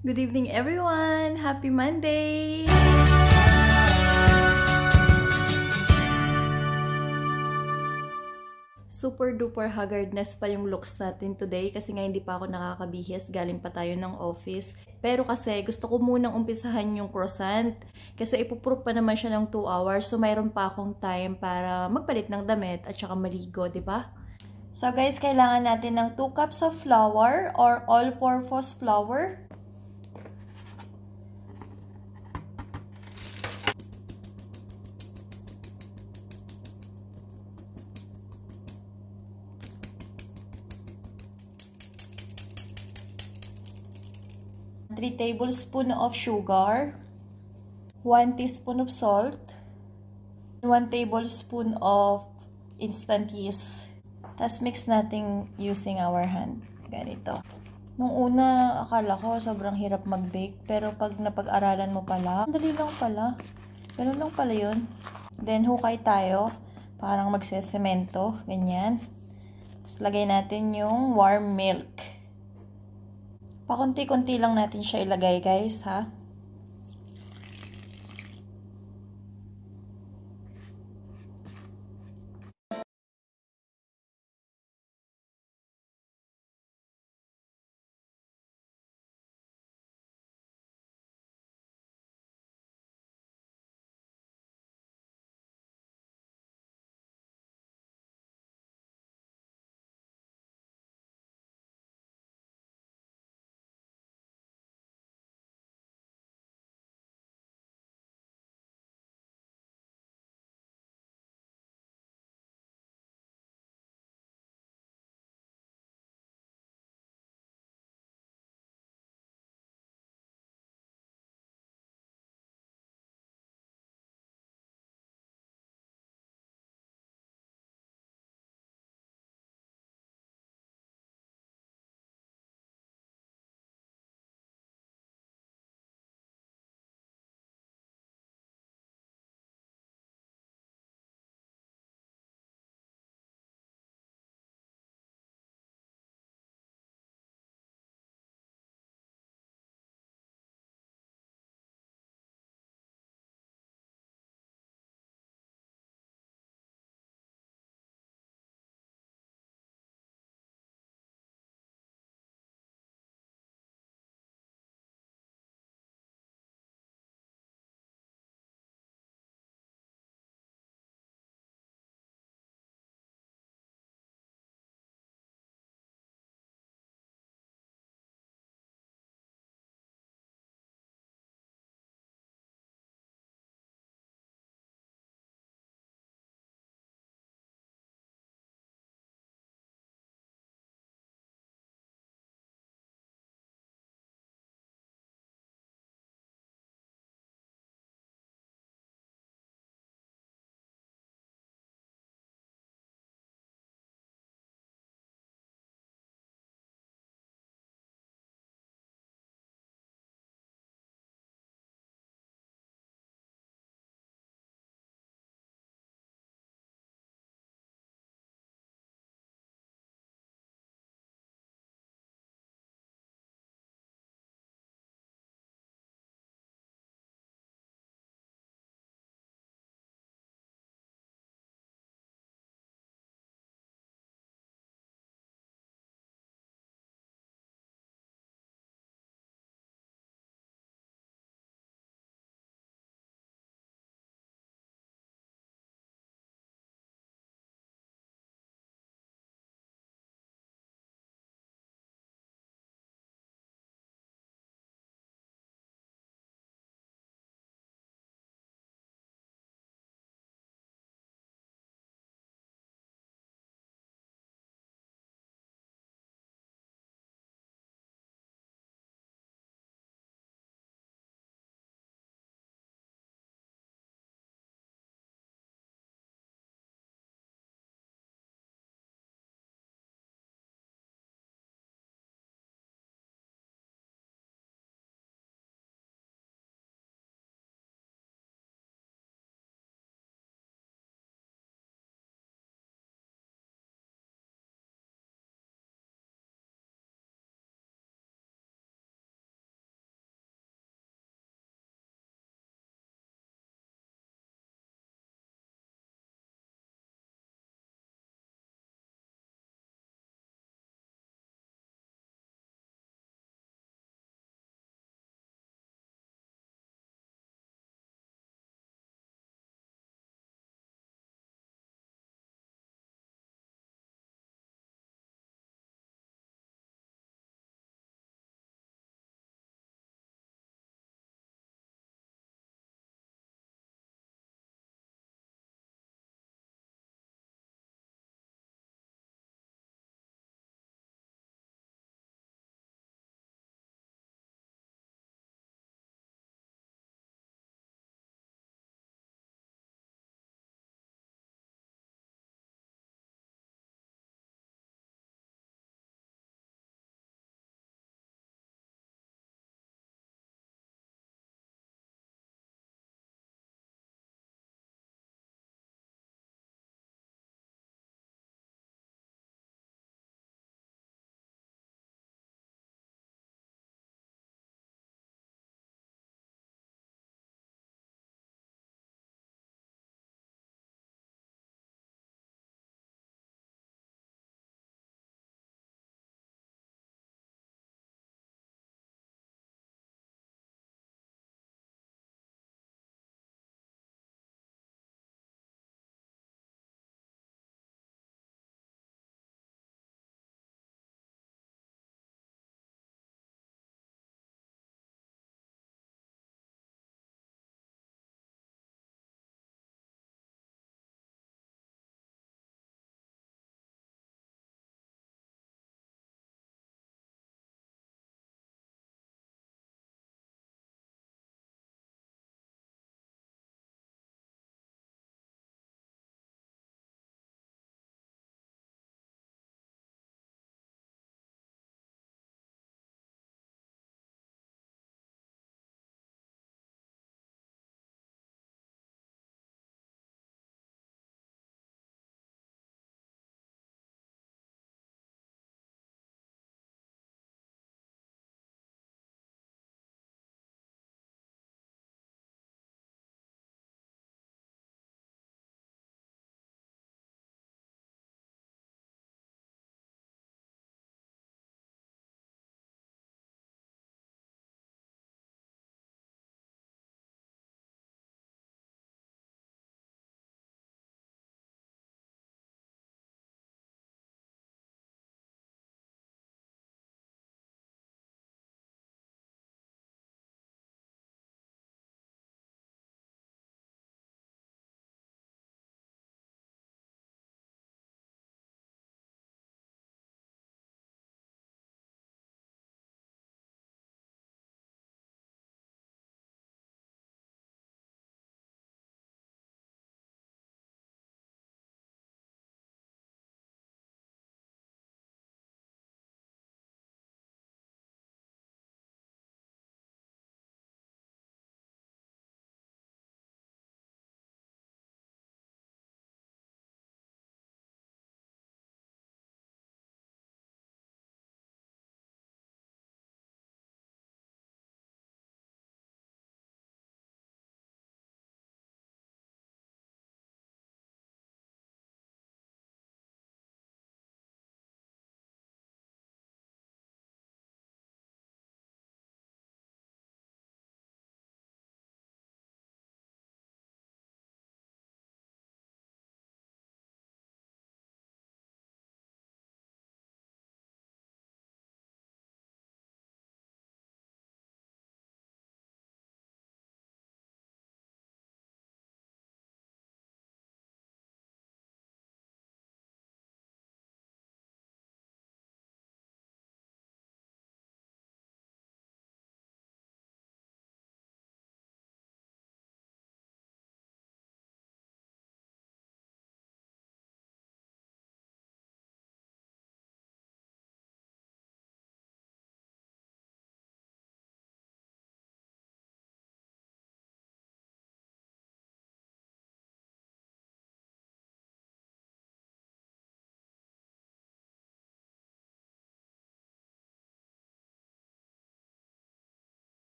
Good evening, everyone! Happy Monday! Super duper haggardness pa yung looks natin today kasi nga hindi pa ako nakakabihis, galing pa tayo ng office. Pero kasi gusto ko munang umpisahan yung croissant kasi ipuproof pa naman siya ng 2 hours, so mayroon pa akong time para magpalit ng damit at saka maligo, di ba? So guys, kailangan natin ng 2 cups of flour or all-purpose flour. 3 tablespoons of sugar, 1 teaspoon of salt, 1 tablespoon of instant yeast. Tapos mix natin using our hand. Ganito. Nung una, akala ko sobrang hirap mag-bake. Pero pag napag-aralan mo pala, dali lang pala. Ganun lang pala yun. Then, hukay tayo. Parang magsesemento. Ganyan. Tapos, lagay natin yung warm milk. Pakunti-kunti lang natin siya ilagay, guys, ha?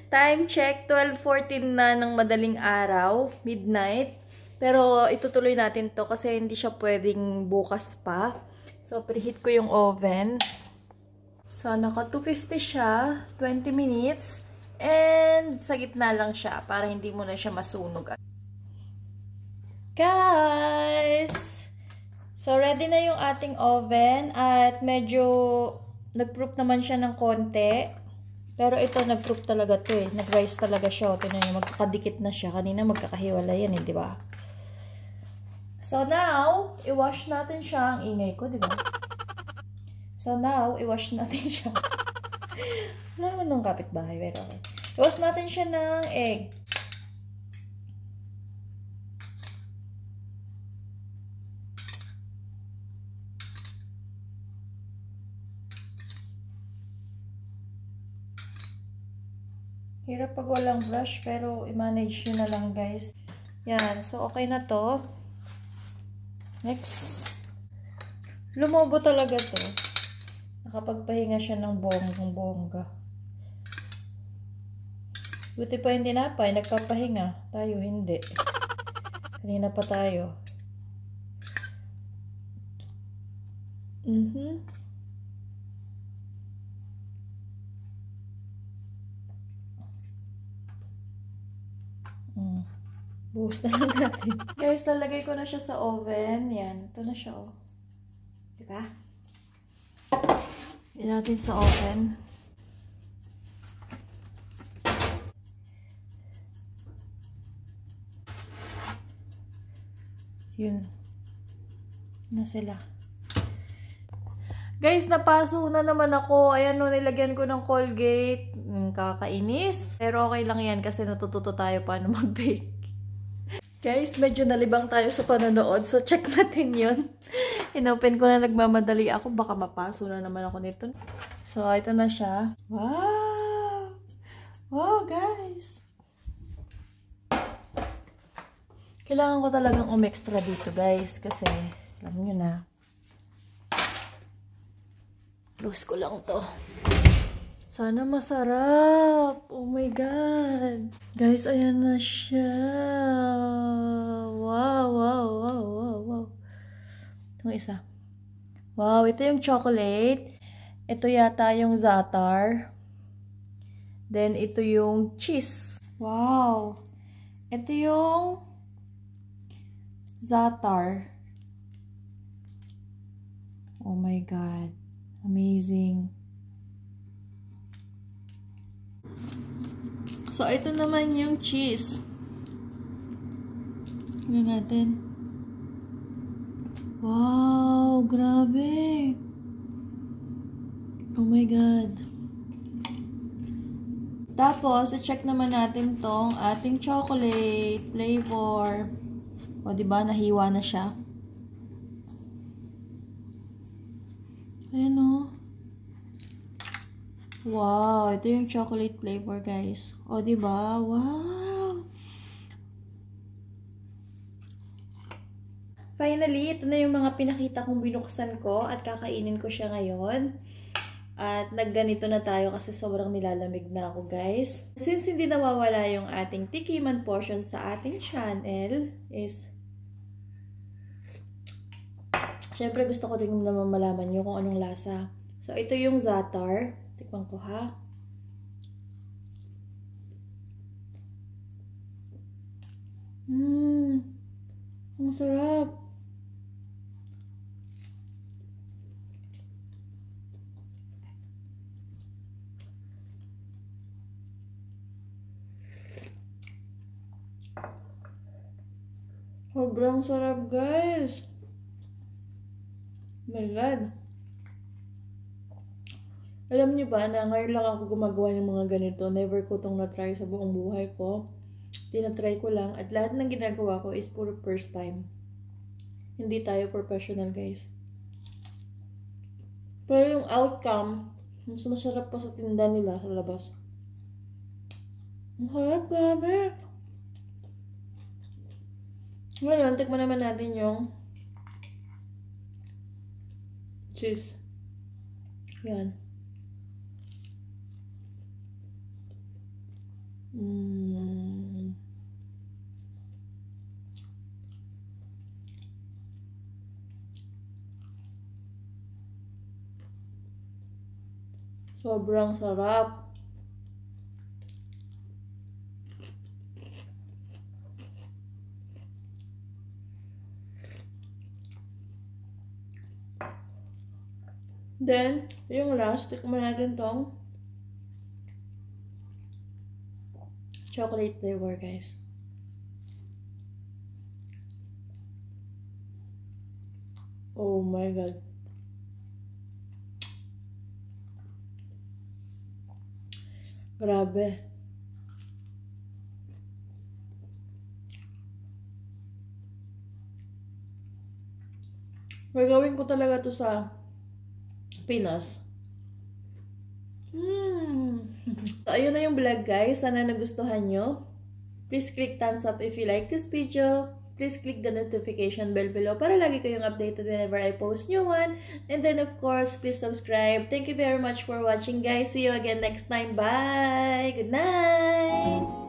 Time check, 12:14 na ng madaling araw, midnight. Pero itutuloy natin to kasi hindi siya pwedeng bukas pa. So, preheat ko yung oven. So, naka 250 siya, 20 minutes. And sa gitna lang siya para hindi mo na siya masunog. Guys! So, ready na yung ating oven at medyo nag-proof naman siya ng konti. Pero ito, nag-proof talaga to eh. Nag-rise talaga siya. O, tingnan nyo, magkakadikit na siya. Kanina magkakahiwala yan eh, di ba? So now, i-wash natin siya. Ang ingay ko, di ba? So now, i-wash natin siya. Wala naman nung kapitbahay, pero okay. I-wash natin siya ng egg. Hirap pag walang brush, pero i-manage nyo na lang, guys. Yan. So, okay na to. Next. Lumobo talaga to. Nakapagpahinga siya ng bonggang-bongga. Buti pa yung tinapay, nagpapahinga. Tayo, hindi. Kanina pa tayo. Buhos na lang natin. Guys, lalagay ko na siya sa oven. Yan. Ito na siya, oh. Diba? Yan natin sa oven. Yun. Na sila. Guys, napaso na naman ako. Ayan, no, nilagyan ko ng Colgate. Kakainis. Pero okay lang yan kasi natututo tayo paano mag-bake. Guys, medyo nalibang tayo sa panonood. So, check natin yun. Inopen ko na, nagmamadali ako. Baka mapaso na naman ako nito. So, ito na siya. Wow! Wow, guys! Kailangan ko talagang umextra dito, guys. Kasi, alam nyo na. Close ko lang to. Sana masarap. Oh my God. Guys, ayan na siya. Wow, wow, wow, wow, wow. Itong isa. Wow, ito yung chocolate. Ito yata yung za'atar. Then, ito yung cheese. Wow. Ito yung za'atar. Oh my God. Amazing. So, ito naman yung cheese. Tingnan natin. Wow! Grabe! Oh my God. Tapos, i-check naman natin tong ating chocolate flavor. O, diba? Nahiwa na siya. Ayan o. Wow, ito yung chocolate flavor, guys. O, diba? Wow! Finally, ito na yung mga pinakita kong binuksan ko at kakainin ko siya ngayon. At nagganito na tayo kasi sobrang nilalamig na ako, guys. Since hindi nawawala yung ating tikiman portion sa ating channel is syempre gusto ko din naman malaman nyo kung anong lasa. So, ito yung za'atar. Tikman ko, ha? Ang sarap. Sobrang sarap, guys. Oh my God. Alam niyo ba na ngayon lang ako gumagawa ng mga ganito. Never ko itong na-try sa buong buhay ko. Tinatry ko lang. At lahat ng ginagawa ko is puro first time. Hindi tayo professional, guys. Pero yung outcome, mas masarap pa sa tinda nila sa labas. Ang harap, grabe. Ngayon, tikman naman natin yung cheese. Yan. Sobrang sarap. Then, yung last, tikman natin tong chocolate flavor, guys. Oh my God. Grabe. Gagawin ko talaga to sa Pinas. So, ayun na yung vlog, guys. Sana nagustuhan nyo. Please click thumbs up if you like this video. Please click the notification bell below para lagi kayong updated whenever I post new one. And then, of course, please subscribe. Thank you very much for watching, guys. See you again next time. Bye! Good night!